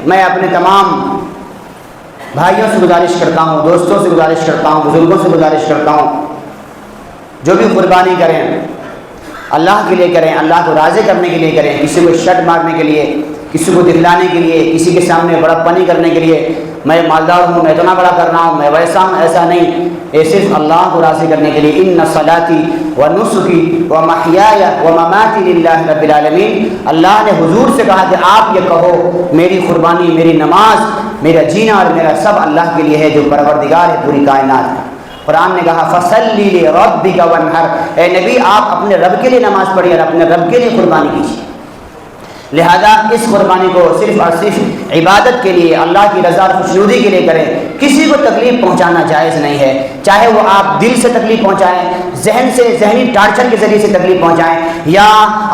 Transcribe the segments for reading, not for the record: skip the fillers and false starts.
میں اپنے تمام بھائیوں سے گزارش کرتا ہوں، دوستوں سے گزارش کرتا ہوں، بزرگوں سے گزارش کرتا ہوں، جو بھی قربانی کریں اللہ کے لیے کریں، اللہ کو راضی کرنے کے لیے کریں، کسی کو شرٹ مارنے کے لیے، کسی کو دکھلانے کے لیے، کسی کے سامنے بڑا پنی کرنے کے لیے، میں مالدار ہوں، میں اتنا بڑا کر رہا ہوں، میں ویسا ہوں، ایسا نہیں، یہ صرف اللہ کو راضی کرنے کے لیے۔ ان صلاتی و نسکی و محیای و مماتی للہ رب العالمین، اللہ نے حضور سے کہا کہ آپ یہ کہو میری قربانی، میری نماز، میرا جینا اور میرا سب اللہ کے لیے ہے جو پروردگار ہے پوری کائنات کا۔ قرآن نے کہا فصلی لربک وانحر، اے نبی آپ اپنے رب کے لیے نماز پڑھیے اور اپنے رب کے لیے قربانی کیجیے۔ لہذا اس قربانی کو صرف اور صرف عبادت کے لیے، اللہ کی رضا اور خوشنودی کے لیے کریں، کسی کو تکلیف پہنچانا جائز نہیں ہے، چاہے وہ آپ دل سے تکلیف پہنچائیں، ذہن سے، ذہنی ٹارچر کے ذریعے سے تکلیف پہنچائیں، یا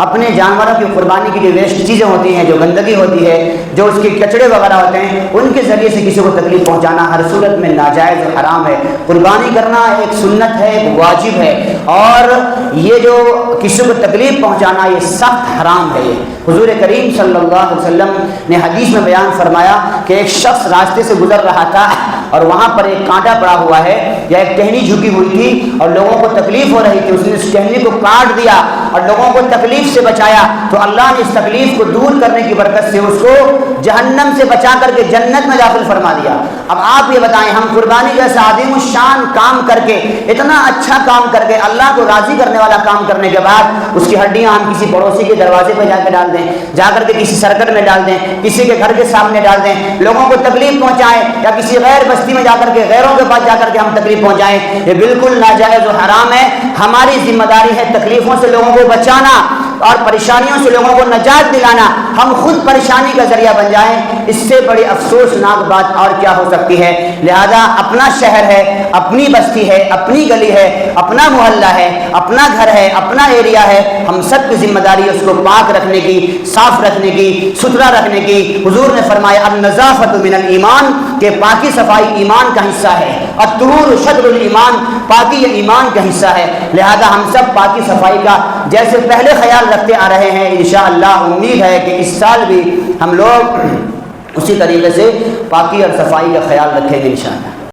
اپنے جانوروں کی قربانی کی جو ویسٹ چیزیں ہوتی ہیں، جو گندگی ہوتی ہے، جو اس کے کچڑے وغیرہ ہوتے ہیں، ان کے ذریعے سے کسی کو تکلیف پہنچانا ہر صورت میں ناجائز اور حرام ہے۔ قربانی کرنا ایک سنت ہے، ایک واجب ہے، اور یہ جو کسی کو تکلیف پہنچانا یہ سخت حرام ہے۔ حضور کریم صلی اللہ علیہ وسلم نے حدیث میں بیان فرمایا کہ ایک شخص راستے سے گزر رہا تھا اور وہاں پر ایک کانٹا پڑا ہوا ہے یا ایک ٹہنی جھکی ہوئی تھی اور لوگوں کو تکلیف ہو رہی تھی، اس نے اس ٹہنی کو کاٹ دیا اور لوگوں کو تکلیف سے بچایا، تو اللہ نے اس تکلیف کو دور کرنے کی برکت سے اس کو جہنم سے بچا کر کے جنت میں داخل فرما دیا۔ اب آپ یہ بتائیں، ہم قربانی جیسا عظیم الشان کام کر کے، اتنا اچھا کام کر کے، اللہ کو راضی کرنے والا کام کرنے کے بعد اس کی ہڈیاں ہم کسی پڑوسی کے دروازے پہ جا کے ڈال دیں، جا کر کے کسی سرکٹ میں ڈال دیں، کسی کے گھر کے سامنے ڈال دیں، لوگوں کو تکلیف پہنچائیں، یا کسی غیر بستی میں جا کر کے غیروں کے پاس جا کر کے ہم تکلیف پہنچائیں، یہ بالکل ناجائز و حرام ہے۔ ہماری ذمہ داری ہے تکلیفوں سے لوگوں کو بچانا اور پریشانیوں سے لوگوں کو نجات دلانا، ہم خود پریشانی کا ذریعہ بن جائیں، اس سے بڑی افسوسناک بات اور کیا ہو سکتی ہے۔ لہذا اپنا شہر ہے، اپنی بستی ہے، اپنی گلی ہے، اپنا محلہ ہے، اپنا گھر ہے، اپنا ایریا ہے، ہم سب کی ذمہ داری ہے اس کو پاک رکھنے کی، صاف رکھنے کی، ستھرا رکھنے کی۔ حضور نے فرمایا النظافۃ من الایمان، کہ پاکی صفائی ایمان کا حصہ ہے، الطہور شطر الایمان، پاکی یہ ایمان کا حصہ ہے۔ لہذا ہم سب پاکی صفائی کا جیسے پہلے خیال رکھتے آ رہے ہیں، انشاءاللہ امید ہے کہ اس سال بھی ہم لوگ اسی طریقے سے پاکی اور صفائی کا خیال رکھیں گے انشاءاللہ۔